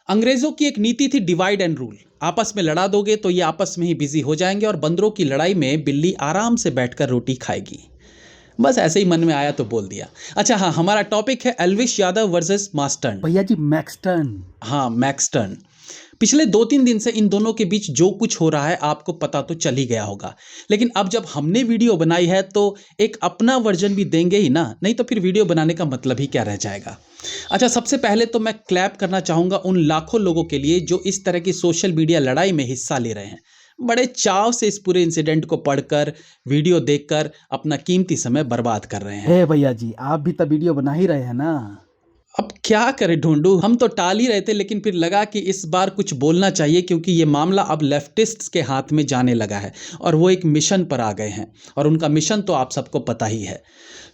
अंग्रेजों की एक नीति थी डिवाइड एंड रूल। आपस में लड़ा दोगे तो ये आपस में ही बिजी हो जाएंगे और बंदरों की लड़ाई में बिल्ली आराम से बैठकर रोटी खाएगी। बस ऐसे ही मन में आया तो बोल दिया। अच्छा हाँ, हमारा टॉपिक है एल्विश यादव वर्सेस मास्टर्न। भैया जी मैक्सटर्न। हाँ, मैक्सटर्न। पिछले 2-3 दिन से इन दोनों के बीच जो कुछ हो रहा है आपको पता तो चल ही गया होगा, लेकिन अब जब हमने वीडियो बनाई है तो एक अपना वर्जन भी देंगे ही ना, नहीं तो फिर वीडियो बनाने का मतलब ही क्या रह जाएगा। अच्छा, सबसे पहले तो मैं क्लैप करना चाहूँगा उन लाखों लोगों के लिए जो इस तरह की सोशल मीडिया लड़ाई में हिस्सा ले रहे हैं। बड़े चाव से इस पूरे इंसिडेंट को पढ़कर, वीडियो देखकर अपना कीमती समय बर्बाद कर रहे हैं। हे भैया जी, आप भी तो वीडियो बना ही रहे हैं ना। अब क्या करें ढूंढू, हम तो टाल ही रहे थे, लेकिन फिर लगा कि इस बार कुछ बोलना चाहिए क्योंकि ये मामला अब लेफ्टिस्ट्स के हाथ में जाने लगा है और वो एक मिशन पर आ गए हैं और उनका मिशन तो आप सबको पता ही है।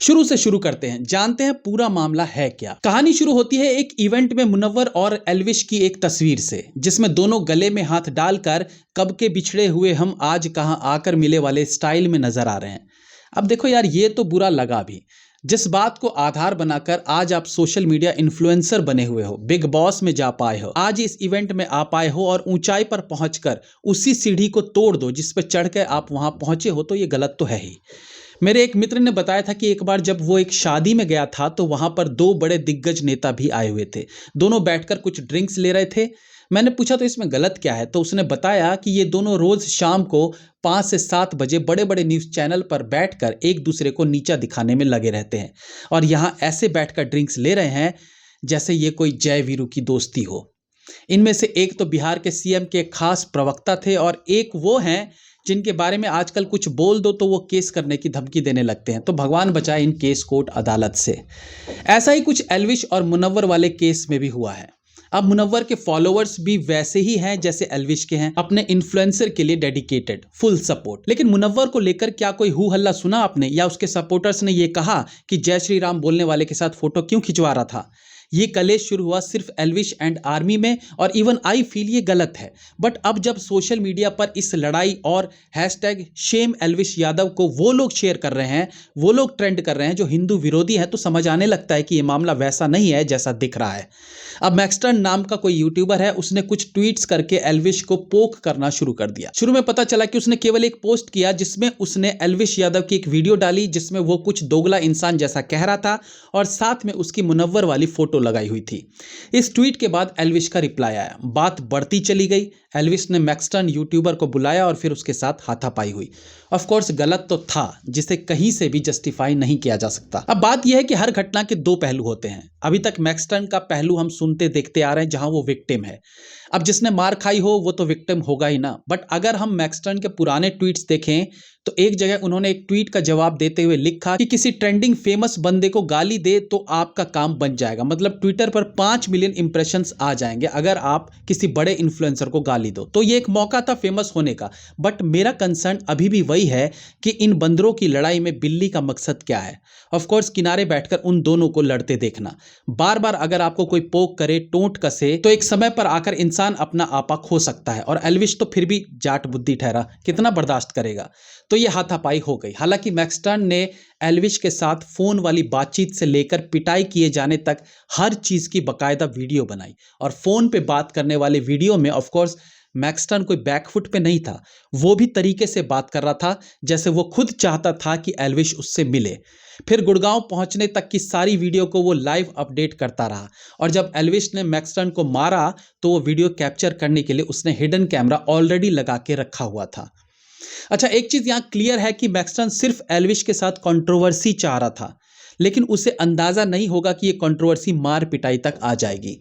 शुरू से शुरू करते हैं, जानते हैं पूरा मामला है क्या। कहानी शुरू होती है एक इवेंट में मुनव्वर और एल्विश की एक तस्वीर से, जिसमें दोनों गले में हाथ डालकर कब के बिछड़े हुए हम आज कहां आकर मिले वाले स्टाइल में नजर आ रहे हैं। अब देखो यार, ये तो बुरा लगा भी। जिस बात को आधार बनाकर आज आप सोशल मीडिया इन्फ्लुएंसर बने हुए हो, बिग बॉस में जा पाए हो, आज इस इवेंट में आ पाए हो और ऊंचाई पर पहुंचकर उसी सीढ़ी को तोड़ दो जिस पर चढ़ कर आप वहां पहुंचे हो, तो ये गलत तो है ही। मेरे एक मित्र ने बताया था कि एक बार जब वो एक शादी में गया था तो वहां पर 2 बड़े दिग्गज नेता भी आए हुए थे। दोनों बैठकर कुछ ड्रिंक्स ले रहे थे। मैंने पूछा तो इसमें गलत क्या है, तो उसने बताया कि ये दोनों रोज शाम को 5 से 7 बजे बड़े बड़े न्यूज़ चैनल पर बैठकर एक दूसरे को नीचा दिखाने में लगे रहते हैं और यहाँ ऐसे बैठकर ड्रिंक्स ले रहे हैं जैसे ये कोई जय वीरू की दोस्ती हो। इनमें से एक तो बिहार के सीएम के खास प्रवक्ता थे और एक वो हैं जिनके बारे में आजकल कुछ बोल दो तो वो केस करने की धमकी देने लगते हैं, तो भगवान बचाए इन केस कोर्ट अदालत से। ऐसा ही कुछ एल्विश और मुनव्वर वाले केस में भी हुआ है। अब मुनव्वर के फॉलोअर्स भी वैसे ही हैं जैसे एल्विश के हैं, अपने इन्फ्लुएंसर के लिए डेडिकेटेड, फुल सपोर्ट। लेकिन मुनव्वर को लेकर क्या कोई हू हल्ला सुना आपने, या उसके सपोर्टर्स ने ये कहा कि जय श्री राम बोलने वाले के साथ फोटो क्यों खिंचवा रहा था? ये कलेश शुरू हुआ सिर्फ एल्विश एंड आर्मी में और इवन आई फील ये गलत है। बट अब जब सोशल मीडिया पर इस लड़ाई और हैशटैग शेम एल्विश यादव को वो लोग शेयर कर रहे हैं, वो लोग ट्रेंड कर रहे हैं जो हिंदू विरोधी हैं, तो समझ आने लगता है कि ये मामला वैसा नहीं है जैसा दिख रहा है। अब मैक्सटर्न नाम का कोई यूट्यूबर है, उसने कुछ ट्वीट्स करके एल्विश को पोक करना शुरू कर दिया। शुरू में पता चला कि उसने केवल एक पोस्ट किया जिसमें उसने एल्विश यादव की एक वीडियो डाली जिसमें वो कुछ दोगला इंसान जैसा कह रहा था और साथ में उसकी मुनव्वर वाली फोटो लगाई हुई थी। इस ट्वीट के बाद एल्विश का रिप्लाई आया, बात बढ़ती चली गई। एल्विश ने मैक्सटर्न यूट्यूबर को बुलाया और फिर उसके साथ हाथापाई हुई। ऑफ कोर्स गलत तो था, जिसे कहीं से भी जस्टिफाई नहीं किया जा सकता। अब बात यह है कि हर घटना के 2 पहलू होते हैं। अभी तक मैक्सटर्न का पहलू हम सुनते देखते आ रहे हैं जहां वो विक्टिम है। अब जिसने मार खाई हो वो तो विक्टिम होगा ही ना। बट अगर हम मैक्सटर्न के पुराने ट्वीट्स देखें तो एक जगह उन्होंने एक ट्वीट का जवाब देते हुए लिखा कि किसी ट्रेंडिंग फेमस बंदे को गाली दे तो आपका काम बन जाएगा। मतलब ट्विटर पर 5 मिलियन इंप्रेशंस आ जाएंगे अगर आप किसी बड़े इन्फ्लुएंसर को गाली दो। तो ये एक मौका था फेमस होने का। बट मेरा कंसर्न अभी भी वही है कि इन बंदरों की लड़ाई में बिल्ली का मकसद क्या है? ऑफकोर्स किनारे बैठकर उन दोनों को लड़ते देखना। बार बार अगर आपको कोई पोक करे, टोंट कसे, तो एक समय पर आकर इंसान अपना आपा खो सकता है। और एल्विश तो फिर भी जाट बुद्धि ठहरा, कितना बर्दाश्त करेगा। तो ये हाथापाई हो गई। हालांकि मैक्सटर्न ने एल्विश के साथ फोन वाली बातचीत से लेकर पिटाई किए जाने तक हर चीज की बकायदा वीडियो बनाई और फोन पे बात करने वाले वीडियो में ऑफ कोर्स मैक्सटर्न कोई बैकफुट पे नहीं था, वो भी तरीके से बात कर रहा था जैसे वो खुद चाहता था कि एल्विश उससे मिले। फिर गुड़गांव पहुंचने तक की सारी वीडियो को वो लाइव अपडेट करता रहा और जब एल्विश ने मैक्सटर्न को मारा तो वो वीडियो कैप्चर करने के लिए उसने हिडन कैमरा ऑलरेडी लगा के रखा हुआ था। अच्छा, एक चीज यहां क्लियर है कि मैक्सटर्न सिर्फ एल्विश के साथ कंट्रोवर्सी चाह रहा था, लेकिन उसे अंदाजा नहीं होगा कि ये कंट्रोवर्सी मार पिटाई तक आ जाएगी।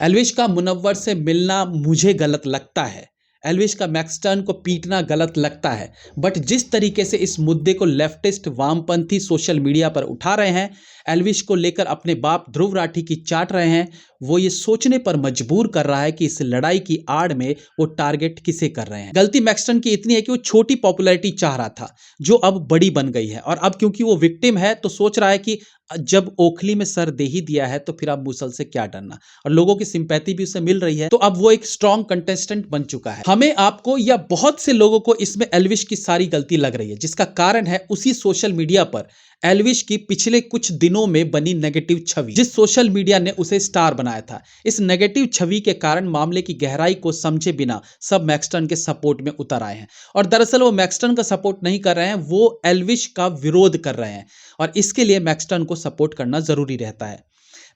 एल्विश का मुनव्वर से मिलना मुझे गलत लगता है, एल्विश का मैक्सटर्न को पीटना गलत लगता है। बट जिस तरीके से इस मुद्दे को लेफ्टिस्ट वामपंथी सोशल मीडिया पर उठा रहे हैं, एल्विश को लेकर अपने बाप ध्रुव राठी की चाट रहे हैं, वो ये सोचने पर मजबूर कर रहा है कि इस लड़ाई की आड़ में वो टारगेट किसे कर रहे हैं। गलती मैक्सटर्न की इतनी है कि वो छोटी पॉपुलैरिटी चाह रहा था जो अब बड़ी बन गई है और अब क्योंकि वो विक्टिम है तो सोच रहा है कि जब ओखली में सर दे ही दिया है तो फिर अब मुसल से क्या डरना, और लोगों की सिंपैथी भी उसे मिल रही है, तो अब वो एक स्ट्रॉन्ग कंटेस्टेंट बन चुका है। हमें, आपको या बहुत से लोगों को इसमें एल्विश की सारी गलती लग रही है, जिसका कारण है उसी सोशल मीडिया पर एल्विश की पिछले कुछ दिनों दोनों में बनी नेगेटिव छवि, जिस सोशल मीडिया ने उसे स्टार बनाया था। इस नेगेटिव छवि के कारण मामले की गहराई को समझे बिना सब मैक्सटन के सपोर्ट में उतर आए हैं और दरअसल वो मैक्सटन का सपोर्ट नहीं कर रहे हैं, वो एल्विश का विरोध कर रहे हैं और इसके लिए मैक्सटन को सपोर्ट करना जरूरी रहता है।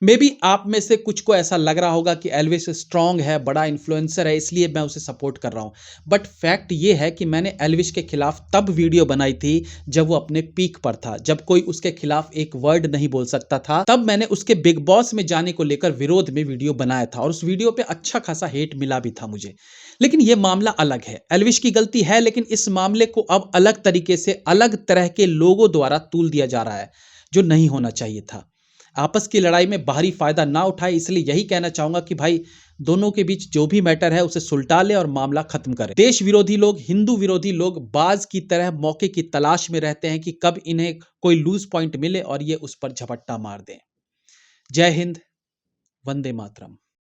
मे बी आप में से कुछ को ऐसा लग रहा होगा कि एल्विश स्ट्रांग है, बड़ा इन्फ्लुएंसर है, इसलिए मैं उसे सपोर्ट कर रहा हूं। बट फैक्ट ये है कि मैंने एल्विश के खिलाफ तब वीडियो बनाई थी जब वो अपने पीक पर था, जब कोई उसके खिलाफ एक वर्ड नहीं बोल सकता था। तब मैंने उसके बिग बॉस में जाने को लेकर विरोध में वीडियो बनाया था और उस वीडियो पे अच्छा खासा हेट मिला भी था मुझे। लेकिन यह मामला अलग है, एल्विश की गलती है, लेकिन इस मामले को अब अलग तरीके से अलग तरह के लोगों द्वारा तूल दिया जा रहा है, जो नहीं होना चाहिए था। आपस की लड़ाई में बाहरी फायदा ना उठाए, इसलिए यही कहना चाहूंगा कि भाई दोनों के बीच जो भी मैटर है उसे सुलटा ले और मामला खत्म करें। देश विरोधी लोग, हिंदू विरोधी लोग बाज की तरह मौके की तलाश में रहते हैं कि कब इन्हें कोई लूज पॉइंट मिले और ये उस पर झपट्टा मार दें। जय हिंद, वंदे मातरम।